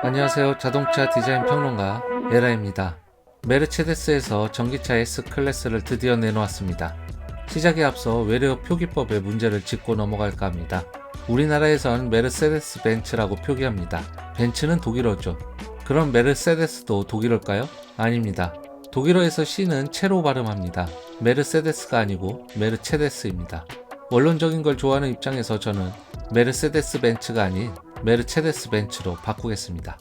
안녕하세요. 자동차 디자인 평론가 에라입니다. 메르체데스에서 전기차 S클래스를 드디어 내놓았습니다. 시작에 앞서 외래어 표기법의 문제를 짚고 넘어갈까 합니다. 우리나라에선 메르세데스 벤츠라고 표기합니다. 벤츠는 독일어죠. 그럼 메르세데스도 독일어일까요? 아닙니다. 독일어에서 C는 체로 발음합니다. 메르세데스가 아니고 메르체데스입니다. 원론적인 걸 좋아하는 입장에서 저는 메르세데스 벤츠가 아닌 메르체데스 벤츠로 바꾸겠습니다.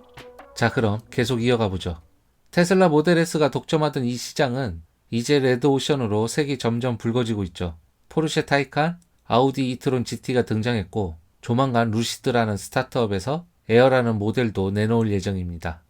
자, 그럼 계속 이어가 보죠. 테슬라 모델 S가 독점하던 이 시장은 이제 레드오션으로 색이 점점 붉어지고 있죠. 포르쉐 타이칸, 아우디 이트론 GT가 등장했고 조만간 루시드라는 스타트업에서 에어라는 모델도 내놓을 예정입니다.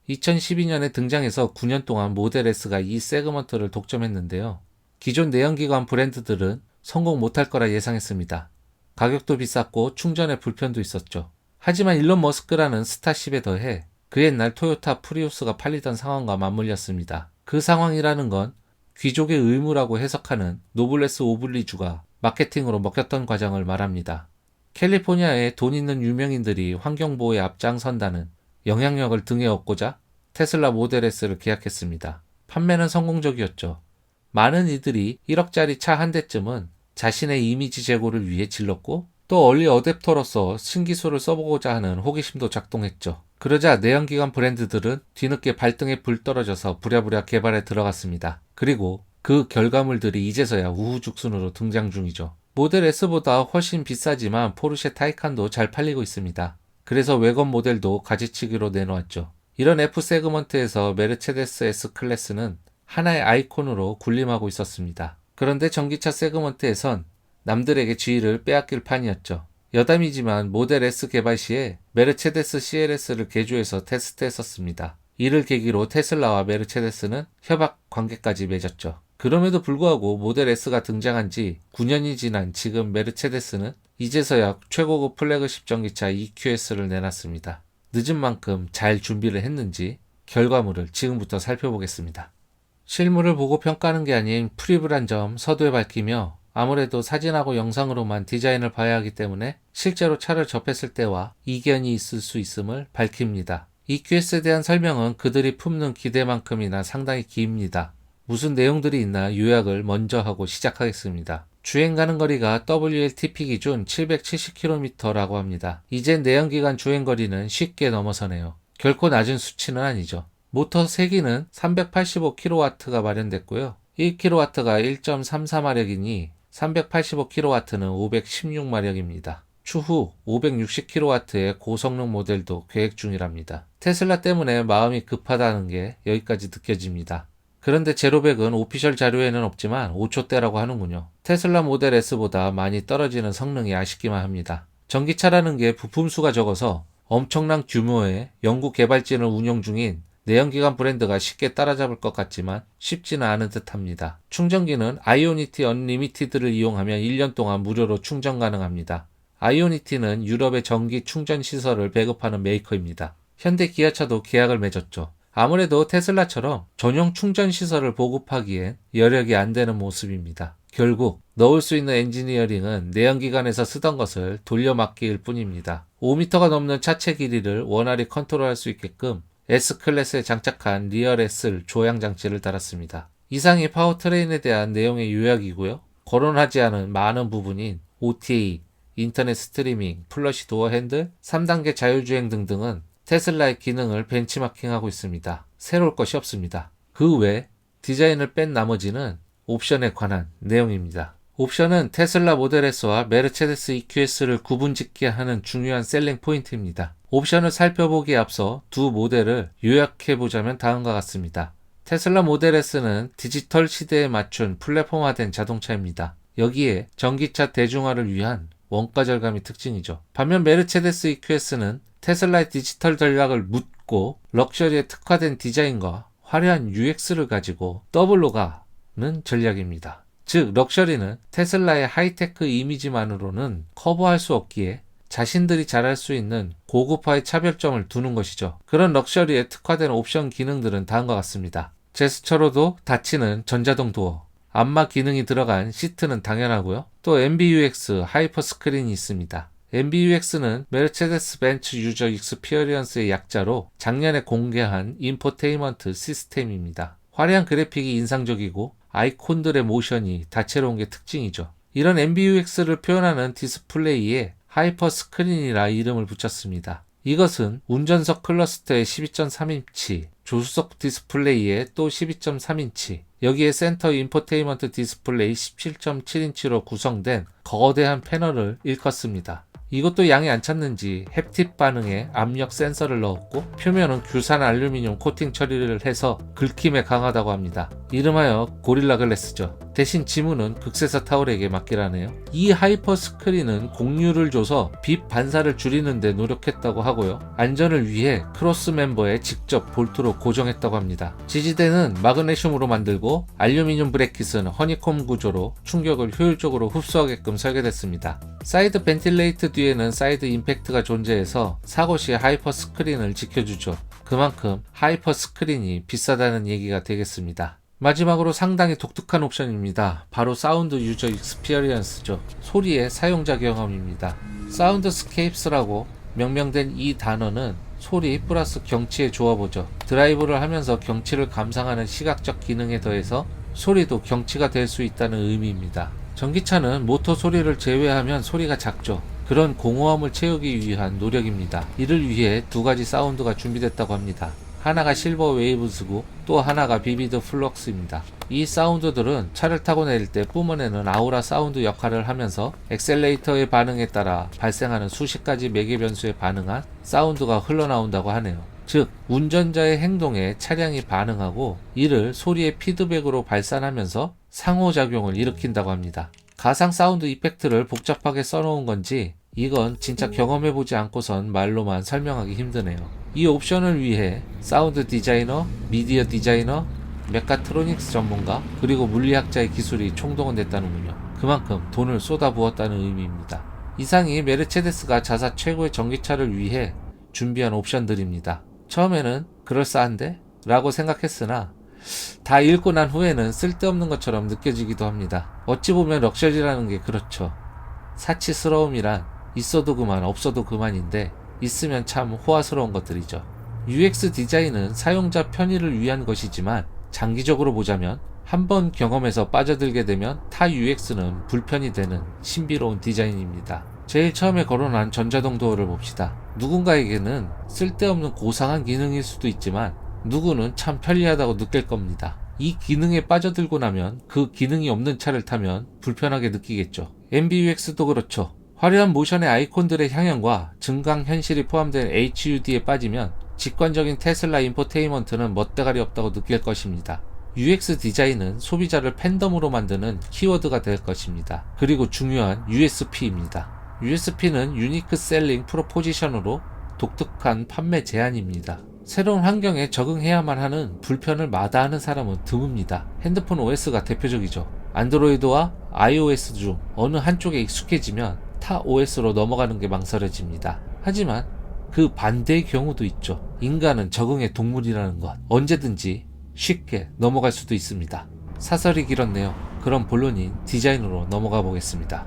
2012년에 등장해서 9년 동안 모델 S가 이 세그먼트를 독점했는데요. 기존 내연기관 브랜드들은 성공 못할 거라 예상했습니다. 가격도 비쌌고 충전에 불편도 있었죠. 하지만 일론 머스크라는 스타쉽에 더해 그 옛날 토요타 프리우스가 팔리던 상황과 맞물렸습니다. 그 상황이라는 건 귀족의 의무라고 해석하는 노블레스 오블리주가 마케팅으로 먹혔던 과정을 말합니다. 캘리포니아에 돈 있는 유명인들이 환경보호에 앞장선다는 영향력을 등에 업고자 테슬라 모델 S를 계약했습니다. 판매는 성공적이었죠. 많은 이들이 1억짜리 차 한 대쯤은 자신의 이미지 제고를 위해 질렀고 또 얼리 어댑터로서 신기술을 써보고자 하는 호기심도 작동했죠. 그러자 내연기관 브랜드들은 뒤늦게 발등에 불 떨어져서 부랴부랴 개발에 들어갔습니다. 그리고 그 결과물들이 이제서야 우후죽순으로 등장 중이죠. 모델 S보다 훨씬 비싸지만 포르쉐 타이칸도 잘 팔리고 있습니다. 그래서 외관 모델도 가지치기로 내놓았죠. 이런 F 세그먼트에서 메르체데스 S 클래스는 하나의 아이콘으로 군림하고 있었습니다. 그런데 전기차 세그먼트에선 남들에게 지위를 빼앗길 판이었죠. 여담이지만 모델 S 개발 시에 메르체데스 CLS를 개조해서 테스트했었습니다. 이를 계기로 테슬라와 메르체데스는 협약 관계까지 맺었죠. 그럼에도 불구하고 모델 S가 등장한 지 9년이 지난 지금 메르체데스는 이제서야 최고급 플래그십 전기차 EQS를 내놨습니다. 늦은 만큼 잘 준비를 했는지 결과물을 지금부터 살펴보겠습니다. 실물을 보고 평가하는 게 아닌 프리뷰란 점 서두에 밝히며 아무래도 사진하고 영상으로만 디자인을 봐야 하기 때문에 실제로 차를 접했을 때와 이견이 있을 수 있음을 밝힙니다. EQS에 대한 설명은 그들이 품는 기대만큼이나 상당히 깁니다. 무슨 내용들이 있나 요약을 먼저 하고 시작하겠습니다. 주행 가는 거리가 WLTP 기준 770km라고 합니다. 이젠 내연기관 주행거리는 쉽게 넘어서네요. 결코 낮은 수치는 아니죠. 모터 세기는 385kW가 마련됐고요. 1kW가 1.34마력이니 385kW는 516마력입니다. 추후 560kW의 고성능 모델도 계획 중이랍니다. 테슬라 때문에 마음이 급하다는 게 여기까지 느껴집니다. 그런데 제로백은 오피셜 자료에는 없지만 5초대라고 하는군요. 테슬라 모델 S보다 많이 떨어지는 성능이 아쉽기만 합니다. 전기차라는 게 부품수가 적어서 엄청난 규모의 연구 개발진을 운영 중인 내연기관 브랜드가 쉽게 따라잡을 것 같지만 쉽지는 않은 듯합니다. 충전기는 아이오니티 언리미티드를 이용하면 1년 동안 무료로 충전 가능합니다. 아이오니티는 유럽의 전기 충전 시설을 배급하는 메이커입니다. 현대 기아차도 계약을 맺었죠. 아무래도 테슬라처럼 전용 충전 시설을 보급하기엔 여력이 안 되는 모습입니다. 결국 넣을 수 있는 엔지니어링은 내연기관에서 쓰던 것을 돌려막기일 뿐입니다. 5m가 넘는 차체 길이를 원활히 컨트롤할 수 있게끔 S클래스에 장착한 리얼 S 조향 장치를 달았습니다. 이상이 파워트레인에 대한 내용의 요약이고요. 거론하지 않은 많은 부분인 OTA, 인터넷 스트리밍, 플러시 도어 핸들, 3단계 자율주행 등등은 테슬라의 기능을 벤치마킹하고 있습니다. 새로울 것이 없습니다. 그 외 디자인을 뺀 나머지는 옵션에 관한 내용입니다. 옵션은 테슬라 모델 S와 메르체데스 EQS를 구분짓게 하는 중요한 셀링 포인트입니다. 옵션을 살펴보기에 앞서 두 모델을 요약해보자면 다음과 같습니다. 테슬라 모델 S는 디지털 시대에 맞춘 플랫폼화된 자동차입니다. 여기에 전기차 대중화를 위한 원가 절감이 특징이죠. 반면 메르체데스 EQS는 테슬라의 디지털 전략을 묻고 럭셔리에 특화된 디자인과 화려한 UX를 가지고 더블로 가는 전략입니다. 즉 럭셔리는 테슬라의 하이테크 이미지만으로는 커버할 수 없기에 자신들이 잘할 수 있는 고급화의 차별점을 두는 것이죠. 그런 럭셔리에 특화된 옵션 기능들은 다음과 같습니다. 제스처로도 닫히는 전자동 도어, 안마 기능이 들어간 시트는 당연하고요. 또 MBUX 하이퍼 스크린이 있습니다. MBUX는 메르체데스 벤츠 유저 익스피리언스의 약자로 작년에 공개한 인포테인먼트 시스템입니다. 화려한 그래픽이 인상적이고 아이콘들의 모션이 다채로운 게 특징이죠. 이런 MBUX를 표현하는 디스플레이에 하이퍼 스크린이라 이름을 붙였습니다. 이것은 운전석 클러스터의 12.3인치, 조수석 디스플레이에 또 12.3인치, 여기에 센터 인포테인먼트 디스플레이 17.7인치로 구성된 거대한 패널을 일컫습니다. 이것도 양이 안 찼는지 햅틱 반응에 압력 센서를 넣었고 표면은 규산 알루미늄 코팅 처리를 해서 긁힘에 강하다고 합니다. 이름하여 고릴라 글래스죠. 대신 지문은 극세사 타월에게 맡기라네요. 이 하이퍼 스크린은 공유를 줘서 빛 반사를 줄이는 데 노력했다고 하고요. 안전을 위해 크로스 멤버에 직접 볼트로 고정했다고 합니다. 지지대는 마그네슘으로 만들고 알루미늄 브래킷은 허니콤 구조로 충격을 효율적으로 흡수하게끔 설계됐습니다. 사이드 벤틸레이트 뒤에는 사이드 임팩트가 존재해서 사고 시 하이퍼 스크린을 지켜주죠. 그만큼 하이퍼 스크린이 비싸다는 얘기가 되겠습니다. 마지막으로 상당히 독특한 옵션입니다. 바로 사운드 유저 익스피리언스죠. 소리의 사용자 경험입니다. 사운드스케이프스라고 명명된 이 단어는 소리 플러스 경치의 조합이죠. 드라이브를 하면서 경치를 감상하는 시각적 기능에 더해서 소리도 경치가 될 수 있다는 의미입니다. 전기차는 모터 소리를 제외하면 소리가 작죠. 그런 공허함을 채우기 위한 노력입니다. 이를 위해 두 가지 사운드가 준비됐다고 합니다. 하나가 실버 웨이브스고 또 하나가 비비드 플럭스입니다. 이 사운드들은 차를 타고 내릴 때 뿜어내는 아우라 사운드 역할을 하면서 엑셀레이터의 반응에 따라 발생하는 수십 가지 매개 변수에 반응한 사운드가 흘러나온다고 하네요. 즉 운전자의 행동에 차량이 반응하고 이를 소리의 피드백으로 발산하면서 상호작용을 일으킨다고 합니다. 가상 사운드 이펙트를 복잡하게 써놓은 건지 이건 진짜 경험해보지 않고선 말로만 설명하기 힘드네요. 이 옵션을 위해 사운드 디자이너, 미디어 디자이너, 메카트로닉스 전문가, 그리고 물리학자의 기술이 총동원됐다는군요. 그만큼 돈을 쏟아부었다는 의미입니다. 이상이 메르체데스가 자사 최고의 전기차를 위해 준비한 옵션들입니다. 처음에는 그럴싸한데? 라고 생각했으나 다 읽고 난 후에는 쓸데없는 것처럼 느껴지기도 합니다. 어찌 보면 럭셔리라는 게 그렇죠. 사치스러움이란 있어도 그만 없어도 그만인데 있으면 참 호화스러운 것들이죠. UX 디자인은 사용자 편의를 위한 것이지만 장기적으로 보자면 한번 경험해서 빠져들게 되면 타 UX는 불편이 되는 신비로운 디자인입니다. 제일 처음에 거론한 전자동 도어를 봅시다. 누군가에게는 쓸데없는 고상한 기능일 수도 있지만 누구는 참 편리하다고 느낄 겁니다. 이 기능에 빠져들고 나면 그 기능이 없는 차를 타면 불편하게 느끼겠죠. MBUX도 그렇죠. 화려한 모션의 아이콘들의 향연과 증강현실이 포함된 HUD에 빠지면 직관적인 테슬라 인포테인먼트는 멋대가리 없다고 느낄 것입니다. UX 디자인은 소비자를 팬덤으로 만드는 키워드가 될 것입니다. 그리고 중요한 USP입니다. USP는 유니크 셀링 프로포지션으로 독특한 판매 제한입니다. 새로운 환경에 적응해야만 하는 불편을 마다하는 사람은 드뭅니다. 핸드폰 OS가 대표적이죠. 안드로이드와 iOS 중 어느 한쪽에 익숙해지면 타 OS로 넘어가는 게 망설여집니다. 하지만 그 반대의 경우도 있죠. 인간은 적응의 동물이라는 것. 언제든지 쉽게 넘어갈 수도 있습니다. 사설이 길었네요. 그럼 본론인 디자인으로 넘어가 보겠습니다.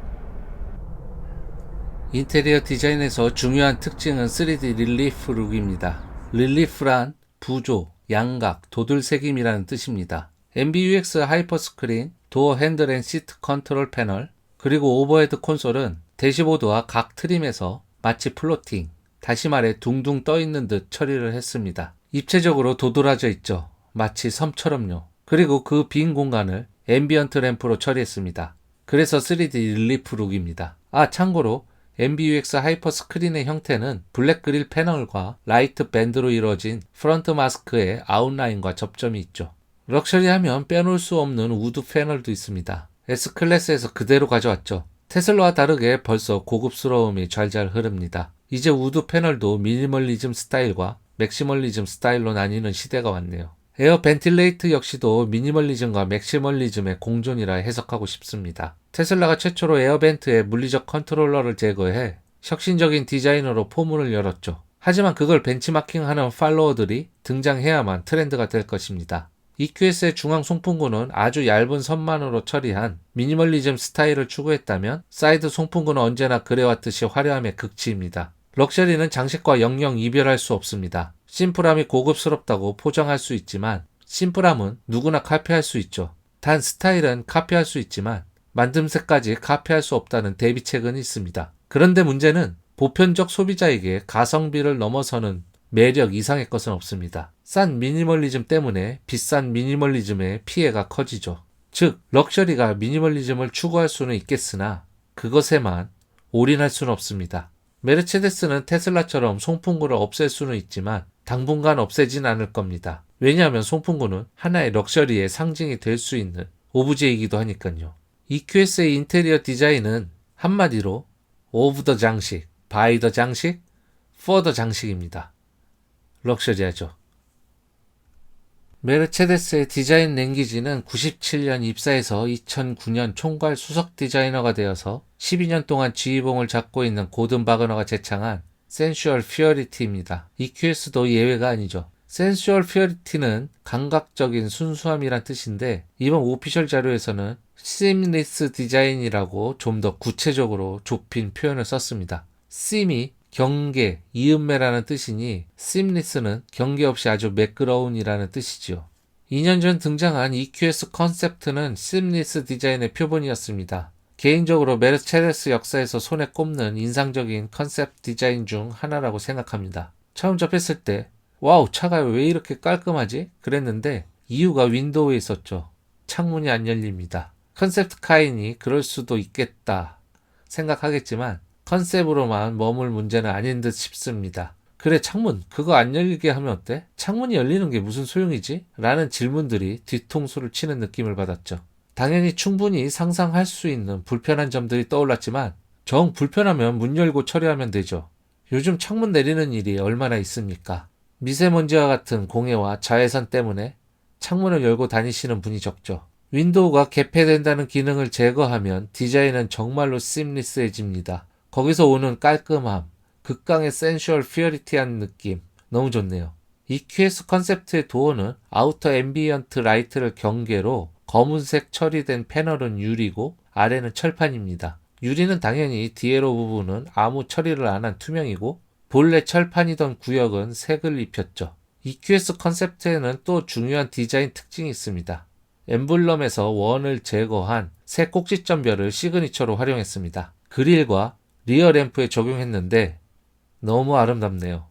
인테리어 디자인에서 중요한 특징은 3D 릴리프 룩입니다. 릴리프란 부조, 양각, 도들새김이라는 뜻입니다. MBUX 하이퍼스크린, 도어 핸들 앤 시트 컨트롤 패널, 그리고 오버헤드 콘솔은 대시보드와 각 트림에서 마치 플로팅, 다시 말해 둥둥 떠있는 듯 처리를 했습니다. 입체적으로 도드라져 있죠. 마치 섬처럼요. 그리고 그 빈 공간을 앰비언트 램프로 처리했습니다. 그래서 3D 릴리프 룩입니다. 참고로 MBUX 하이퍼 스크린의 형태는 블랙 그릴 패널과 라이트 밴드로 이루어진 프런트 마스크의 아웃라인과 접점이 있죠. 럭셔리하면 빼놓을 수 없는 우드 패널도 있습니다. S클래스에서 그대로 가져왔죠. 테슬라와 다르게 벌써 고급스러움이 좔좔 흐릅니다. 이제 우드 패널도 미니멀리즘 스타일과 맥시멀리즘 스타일로 나뉘는 시대가 왔네요. 에어 벤틸레이트 역시도 미니멀리즘과 맥시멀리즘의 공존이라 해석하고 싶습니다. 테슬라가 최초로 에어벤트에 물리적 컨트롤러를 제거해 혁신적인 디자인으로 포문을 열었죠. 하지만 그걸 벤치마킹하는 팔로워들이 등장해야만 트렌드가 될 것입니다. EQS의 중앙 송풍구는 아주 얇은 선만으로 처리한 미니멀리즘 스타일을 추구했다면 사이드 송풍구는 언제나 그래왔듯이 화려함의 극치입니다. 럭셔리는 장식과 영영 이별할 수 없습니다. 심플함이 고급스럽다고 포장할 수 있지만 심플함은 누구나 카피할 수 있죠. 단 스타일은 카피할 수 있지만 만듦새까지 카피할 수 없다는 대비책은 있습니다. 그런데 문제는 보편적 소비자에게 가성비를 넘어서는 매력 이상의 것은 없습니다. 싼 미니멀리즘 때문에 비싼 미니멀리즘의 피해가 커지죠. 즉, 럭셔리가 미니멀리즘을 추구할 수는 있겠으나 그것에만 올인할 수는 없습니다. 메르체데스는 테슬라처럼 송풍구를 없앨 수는 있지만 당분간 없애진 않을 겁니다. 왜냐하면 송풍구는 하나의 럭셔리의 상징이 될 수 있는 오브제이기도 하니까요. EQS의 인테리어 디자인은 한마디로 오브 더 장식, 바이 더 장식, 포 더 장식입니다. 럭셔리하죠. 메르체데스의 디자인 랭귀지는 97년 입사해서 2009년 총괄 수석 디자이너가 되어서 12년 동안 지휘봉을 잡고 있는 고든 바그너가 제창한 센슈얼 퓨어리티입니다. EQS도 예외가 아니죠. 센슈얼 퓨어리티는 감각적인 순수함이란 뜻인데 이번 오피셜 자료에서는 seamless 디자인이라고 좀 더 구체적으로 좁힌 표현을 썼습니다. seam이 경계, 이음매라는 뜻이니 seamless는 경계 없이 아주 매끄러운이라는 뜻이지요. 2년 전 등장한 EQS 컨셉트는 seamless 디자인의 표본이었습니다. 개인적으로 메르체데스 역사에서 손에 꼽는 인상적인 컨셉 디자인 중 하나라고 생각합니다. 처음 접했을 때 와우, 차가 왜 이렇게 깔끔하지? 그랬는데 이유가 윈도우에 있었죠. 창문이 안 열립니다. 컨셉트 카이니 그럴 수도 있겠다 생각하겠지만 컨셉으로만 머물 문제는 아닌 듯 싶습니다. 그래, 창문 그거 안 열리게 하면 어때? 창문이 열리는 게 무슨 소용이지? 라는 질문들이 뒤통수를 치는 느낌을 받았죠. 당연히 충분히 상상할 수 있는 불편한 점들이 떠올랐지만 정 불편하면 문 열고 처리하면 되죠. 요즘 창문 내리는 일이 얼마나 있습니까? 미세먼지와 같은 공해와 자외선 때문에 창문을 열고 다니시는 분이 적죠. 윈도우가 개폐된다는 기능을 제거하면 디자인은 정말로 심리스해집니다. 거기서 오는 깔끔함, 극강의 센슈얼 퓨어리티한 느낌, 너무 좋네요. EQS 컨셉트의 도어는 아우터 앰비언트 라이트를 경계로 검은색 처리된 패널은 유리고 아래는 철판입니다. 유리는 당연히 디에로 부분은 아무 처리를 안 한 투명이고 본래 철판이던 구역은 색을 입혔죠. EQS 컨셉트에는 또 중요한 디자인 특징이 있습니다. 엠블럼에서 원을 제거한 새 꼭지점별을 시그니처로 활용했습니다. 그릴과 리어 램프에 적용했는데 너무 아름답네요.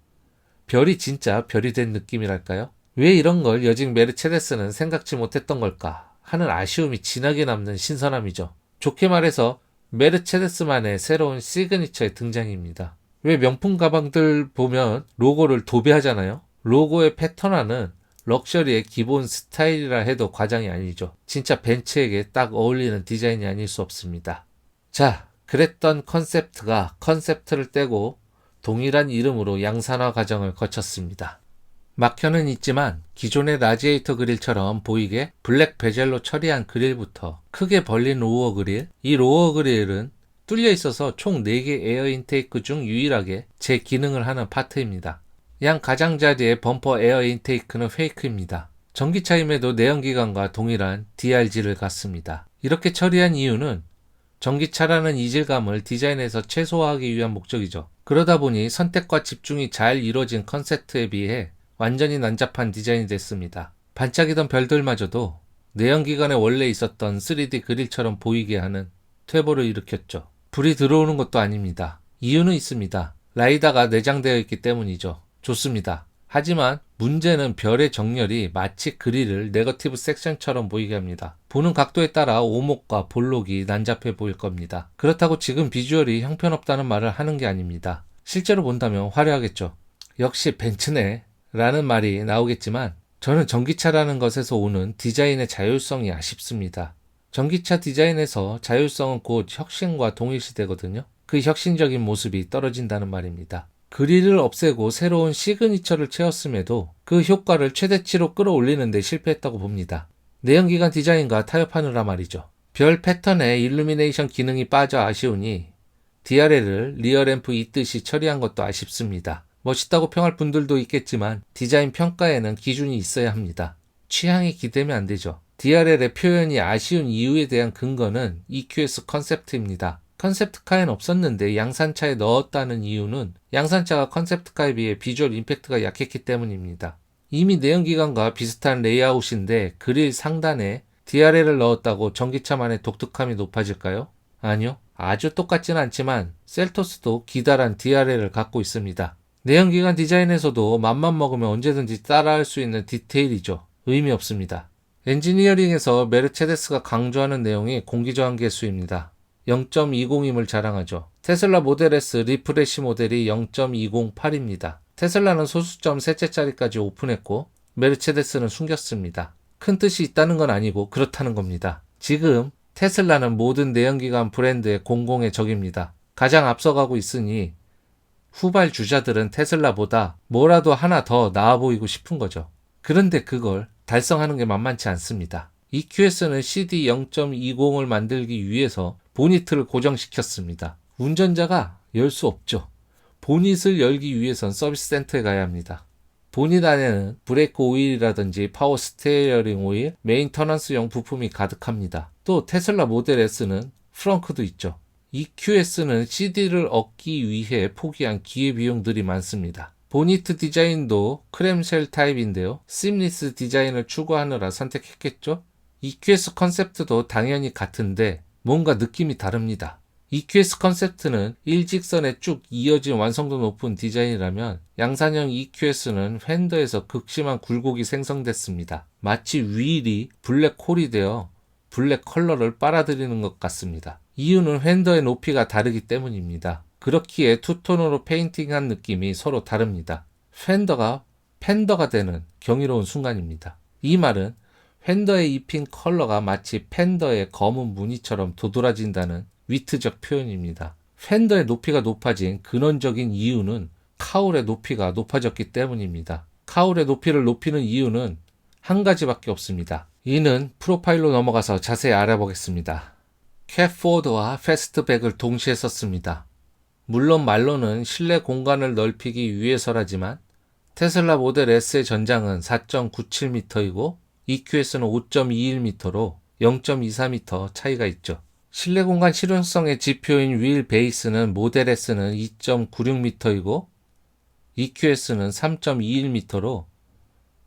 별이 진짜 별이 된 느낌이랄까요? 왜 이런 걸 여직 메르체데스는 생각지 못했던 걸까 하는 아쉬움이 진하게 남는 신선함이죠. 좋게 말해서 메르체데스만의 새로운 시그니처의 등장입니다. 왜 명품 가방들 보면 로고를 도배하잖아요? 로고의 패턴화는 럭셔리의 기본 스타일이라 해도 과장이 아니죠. 진짜 벤츠에게 딱 어울리는 디자인이 아닐 수 없습니다. 자, 그랬던 컨셉트가 컨셉트를 떼고 동일한 이름으로 양산화 과정을 거쳤습니다. 막혀는 있지만 기존의 라지에이터 그릴처럼 보이게 블랙 베젤로 처리한 그릴부터 크게 벌린 로어 그릴, 이 로어 그릴은 뚫려 있어서 총 4개 에어 인테이크 중 유일하게 제 기능을 하는 파트입니다. 양 가장자리의 범퍼 에어 인테이크는 페이크입니다. 전기차임에도 내연기관과 동일한 DRG를 갖습니다. 이렇게 처리한 이유는 전기차라는 이질감을 디자인에서 최소화하기 위한 목적이죠. 그러다 보니 선택과 집중이 잘 이루어진 컨셉트에 비해 완전히 난잡한 디자인이 됐습니다. 반짝이던 별들마저도 내연기관에 원래 있었던 3D 그릴처럼 보이게 하는 퇴보를 일으켰죠. 불이 들어오는 것도 아닙니다. 이유는 있습니다. 라이다가 내장되어 있기 때문이죠. 좋습니다. 하지만 문제는 별의 정렬이 마치 그릴을 네거티브 섹션처럼 보이게 합니다. 보는 각도에 따라 오목과 볼록이 난잡해 보일 겁니다. 그렇다고 지금 비주얼이 형편없다는 말을 하는 게 아닙니다. 실제로 본다면 화려하겠죠. 역시 벤츠네 라는 말이 나오겠지만 저는 전기차라는 것에서 오는 디자인의 자율성이 아쉽습니다. 전기차 디자인에서 자율성은 곧 혁신과 동일시되거든요. 그 혁신적인 모습이 떨어진다는 말입니다. 그릴을 없애고 새로운 시그니처를 채웠음에도 그 효과를 최대치로 끌어올리는 데 실패했다고 봅니다. 내연기관 디자인과 타협하느라 말이죠. 별 패턴에 일루미네이션 기능이 빠져 아쉬우니 DRL을 리어램프 있듯이 처리한 것도 아쉽습니다. 멋있다고 평할 분들도 있겠지만 디자인 평가에는 기준이 있어야 합니다. 취향이 기대면 안 되죠. DRL의 표현이 아쉬운 이유에 대한 근거는 EQS 컨셉트입니다. 컨셉트카엔 없었는데 양산차에 넣었다는 이유는 양산차가 컨셉트카에 비해 비주얼 임팩트가 약했기 때문입니다. 이미 내연기관과 비슷한 레이아웃인데 그릴 상단에 DRL을 넣었다고 전기차만의 독특함이 높아질까요? 아니요. 아주 똑같지는 않지만 셀토스도 기다란 DRL을 갖고 있습니다. 내연기관 디자인에서도 맘만 먹으면 언제든지 따라할 수 있는 디테일이죠. 의미 없습니다. 엔지니어링에서 메르체데스가 강조하는 내용이 공기저항 계수입니다. 0.20임을 자랑하죠. 테슬라 모델 S 리프레시 모델이 0.208입니다. 테슬라는 소수점 셋째 자리까지 오픈했고 메르체데스는 숨겼습니다. 큰 뜻이 있다는 건 아니고 그렇다는 겁니다. 지금 테슬라는 모든 내연기관 브랜드의 공공의 적입니다. 가장 앞서가고 있으니 후발 주자들은 테슬라보다 뭐라도 하나 더 나아 보이고 싶은 거죠. 그런데 그걸 달성하는 게 만만치 않습니다. EQS는 CD 0.20을 만들기 위해서 보니트를 고정시켰습니다. 운전자가 열 수 없죠. 보닛을 열기 위해선 서비스 센터에 가야 합니다. 보닛 안에는 브레이크 오일이라든지 파워 스티어링 오일, 메인터넌스용 부품이 가득합니다. 또 테슬라 모델 S는 프렁크도 있죠. EQS는 CD를 얻기 위해 포기한 기회비용들이 많습니다. 보니트 디자인도 크렘쉘 타입인데요. 심리스 디자인을 추구하느라 선택했겠죠? EQS 컨셉트도 당연히 같은데 뭔가 느낌이 다릅니다. EQS 컨셉트는 일직선에 쭉 이어진 완성도 높은 디자인이라면 양산형 EQS는 휀더에서 극심한 굴곡이 생성됐습니다. 마치 휠이 블랙홀이 되어 블랙 컬러를 빨아들이는 것 같습니다. 이유는 휀더의 높이가 다르기 때문입니다. 그렇기에 투톤으로 페인팅한 느낌이 서로 다릅니다. 휀더가 팬더가 되는 경이로운 순간입니다. 이 말은 휀더에 입힌 컬러가 마치 팬더의 검은 무늬처럼 도드라진다는 위트적 표현입니다. 펜더의 높이가 높아진 근원적인 이유는 카울의 높이가 높아졌기 때문입니다. 카울의 높이를 높이는 이유는 한 가지밖에 없습니다. 이는 프로파일로 넘어가서 자세히 알아보겠습니다. 캣포워드와 패스트백을 동시에 썼습니다. 물론 말로는 실내 공간을 넓히기 위해서라지만 테슬라 모델 S의 전장은 4.97m이고 EQS는 5.21m로 0.24m 차이가 있죠. 실내 공간 실용성의 지표인 휠 베이스는 모델 S는 2.96m이고 EQS는 3.21m로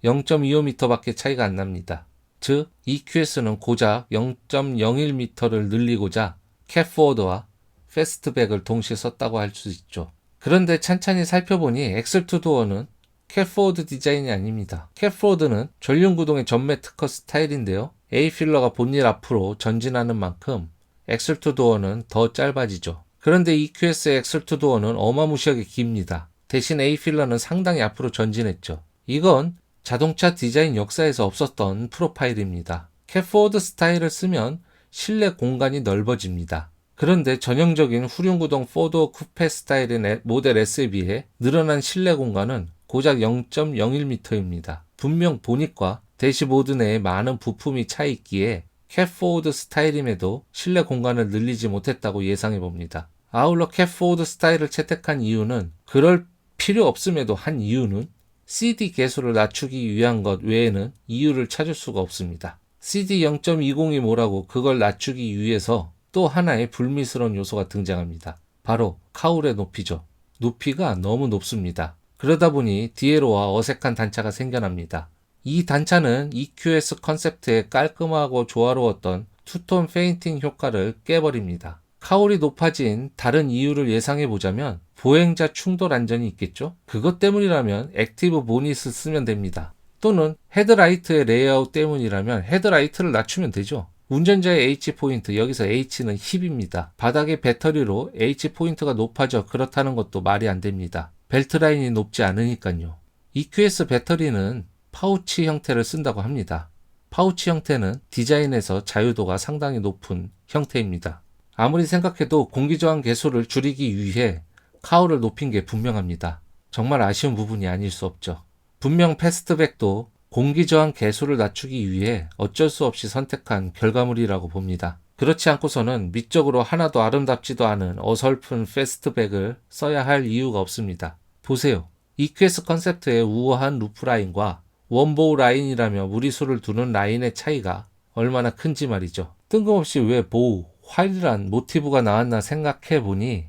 0.25m밖에 차이가 안 납니다. 즉 EQS는 고작 0.01m를 늘리고자 캣포워드와 패스트백을 동시에 썼다고 할 수 있죠. 그런데 찬찬히 살펴보니 엑셀2도어는 캣포워드 디자인이 아닙니다. 캣포워드는 전륜구동의 전매 특허 스타일인데요. A필러가 본닛 앞으로 전진하는 만큼 엑셀2도어는 더 짧아지죠. 그런데 EQS의 엑셀2도어는 어마무시하게 깁니다. 대신 A필러는 상당히 앞으로 전진했죠. 이건 자동차 디자인 역사에서 없었던 프로파일입니다. 캣포워드 스타일을 쓰면 실내 공간이 넓어집니다. 그런데 전형적인 후륜구동 4도어 쿠페 스타일의 모델 S에 비해 늘어난 실내 공간은 고작 0.01m입니다. 분명 보닛과 대시보드 내에 많은 부품이 차 있기에 캣포워드 스타일임에도 실내 공간을 늘리지 못했다고 예상해 봅니다. 아울러 캣포워드 스타일을 채택한 이유는 그럴 필요 없음에도 한 이유는 CD 개수를 낮추기 위한 것 외에는 이유를 찾을 수가 없습니다. CD 0.20이 뭐라고 그걸 낮추기 위해서 또 하나의 불미스러운 요소가 등장합니다. 바로 카울의 높이죠. 높이가 너무 높습니다. 그러다 보니 디에로와 어색한 단차가 생겨납니다. 이 단차는 EQS 컨셉트의 깔끔하고 조화로웠던 투톤 페인팅 효과를 깨버립니다. 카울이 높아진 다른 이유를 예상해보자면 보행자 충돌 안전이 있겠죠? 그것 때문이라면 액티브 보닛을 쓰면 됩니다. 또는 헤드라이트의 레이아웃 때문이라면 헤드라이트를 낮추면 되죠. 운전자의 H포인트, 여기서 H는 힙입니다. 바닥의 배터리로 H포인트가 높아져 그렇다는 것도 말이 안 됩니다. 벨트라인이 높지 않으니까요. EQS 배터리는 파우치 형태를 쓴다고 합니다. 파우치 형태는 디자인에서 자유도가 상당히 높은 형태입니다. 아무리 생각해도 공기저항 계수를 줄이기 위해 카울을 높인 게 분명합니다. 정말 아쉬운 부분이 아닐 수 없죠. 분명 패스트백도 공기저항 계수를 낮추기 위해 어쩔 수 없이 선택한 결과물이라고 봅니다. 그렇지 않고서는 미적으로 하나도 아름답지도 않은 어설픈 패스트백을 써야 할 이유가 없습니다. 보세요. EQS 컨셉트의 우아한 루프라인과 원보우 라인이라며 무리수를 두는 라인의 차이가 얼마나 큰지 말이죠. 뜬금없이 왜 보우, 활이란 모티브가 나왔나 생각해보니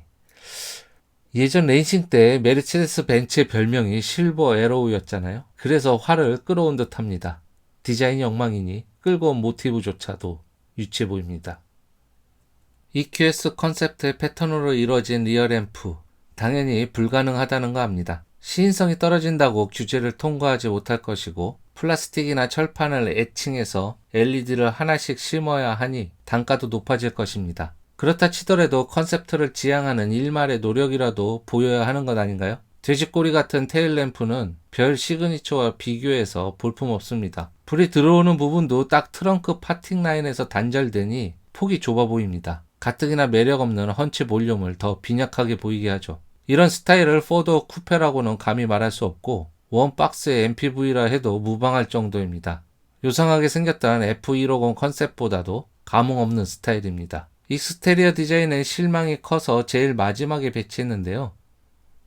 예전 레이싱 때 메르체데스 벤츠의 별명이 실버 에로우였잖아요. 그래서 활을 끌어온 듯 합니다. 디자인이 엉망이니 끌고 온 모티브조차도 유치해 보입니다. EQS 컨셉트의 패턴으로 이루어진 리어램프, 당연히 불가능하다는 거 압니다. 시인성이 떨어진다고 규제를 통과하지 못할 것이고 플라스틱이나 철판을 에칭해서 LED를 하나씩 심어야 하니 단가도 높아질 것입니다. 그렇다 치더라도 컨셉트를 지향하는 일말의 노력이라도 보여야 하는 것 아닌가요? 돼지꼬리 같은 테일램프는 별 시그니처와 비교해서 볼품없습니다. 불이 들어오는 부분도 딱 트렁크 파팅 라인에서 단절되니 폭이 좁아 보입니다. 가뜩이나 매력 없는 헌치 볼륨을 더 빈약하게 보이게 하죠. 이런 스타일을 포도 쿠페라고는 감히 말할 수 없고 원박스의 MPV라 해도 무방할 정도입니다. 요상하게 생겼던 F150 컨셉보다도 감흥 없는 스타일입니다. 익스테리어 디자인의 실망이 커서 제일 마지막에 배치했는데요.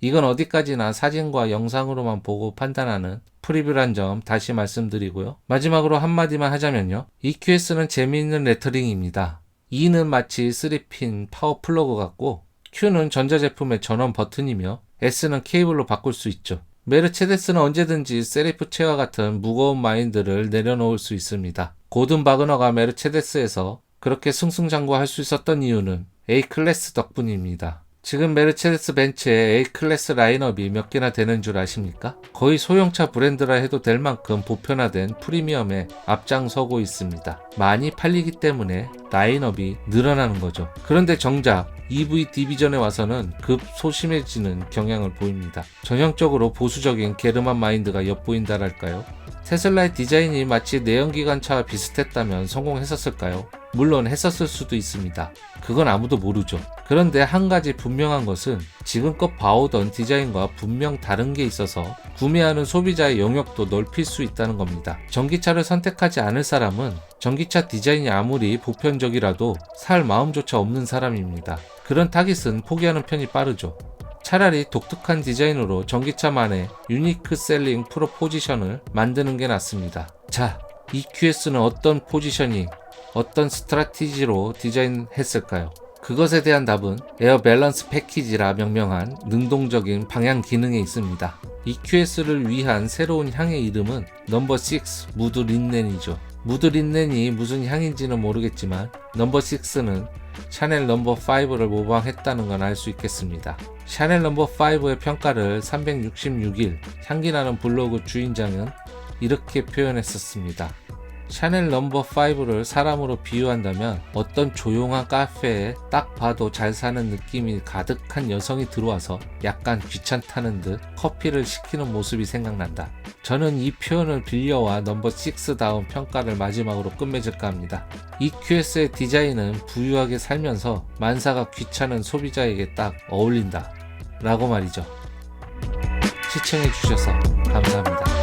이건 어디까지나 사진과 영상으로만 보고 판단하는 프리뷰란 점 다시 말씀드리고요. 마지막으로 한마디만 하자면요. EQS는 재미있는 레터링입니다. E는 마치 3핀 파워 플러그 같고 Q는 전자제품의 전원 버튼이며 S는 케이블로 바꿀 수 있죠. 메르체데스는 언제든지 세리프 체와 같은 무거운 마인드를 내려놓을 수 있습니다. 고든 바그너가 메르체데스에서 그렇게 승승장구할 수 있었던 이유는 A클래스 덕분입니다. 지금 메르체데스 벤츠의 A클래스 라인업이 몇 개나 되는 줄 아십니까? 거의 소형차 브랜드라 해도 될 만큼 보편화된 프리미엄에 앞장서고 있습니다. 많이 팔리기 때문에 라인업이 늘어나는 거죠. 그런데 정작 EV 디비전에 와서는 급 소심해지는 경향을 보입니다. 전형적으로 보수적인 게르만 마인드가 엿보인다랄까요? 테슬라의 디자인이 마치 내연기관차와 비슷했다면 성공했었을까요? 물론 했었을 수도 있습니다. 그건 아무도 모르죠. 그런데 한 가지 분명한 것은 지금껏 봐오던 디자인과 분명 다른 게 있어서 구매하는 소비자의 영역도 넓힐 수 있다는 겁니다. 전기차를 선택하지 않을 사람은 전기차 디자인이 아무리 보편적이라도 살 마음조차 없는 사람입니다. 그런 타깃은 포기하는 편이 빠르죠. 차라리 독특한 디자인으로 전기차만의 유니크 셀링 프로포지션을 만드는 게 낫습니다. 자, EQS는 어떤 포지셔닝, 어떤 스트라티지로 디자인했을까요? 그것에 대한 답은 에어 밸런스 패키지라 명명한 능동적인 방향 기능에 있습니다. EQS를 위한 새로운 향의 이름은 넘버 6 무드 린넨이죠. 무드 린넨이 무슨 향인지는 모르겠지만 넘버 6는 샤넬 넘버 5를 모방했다는 건 알 수 있겠습니다. 샤넬 넘버 5의 평가를 366일 향기나는 블로그 주인장은 이렇게 표현했었습니다. 샤넬 넘버 5를 사람으로 비유한다면 어떤 조용한 카페에 딱 봐도 잘 사는 느낌이 가득한 여성이 들어와서 약간 귀찮다는 듯 커피를 시키는 모습이 생각난다. 저는 이 표현을 빌려와 넘버 6다운 평가를 마지막으로 끝맺을까 합니다. EQS의 디자인은 부유하게 살면서 만사가 귀찮은 소비자에게 딱 어울린다 라고 말이죠. 시청해주셔서 감사합니다.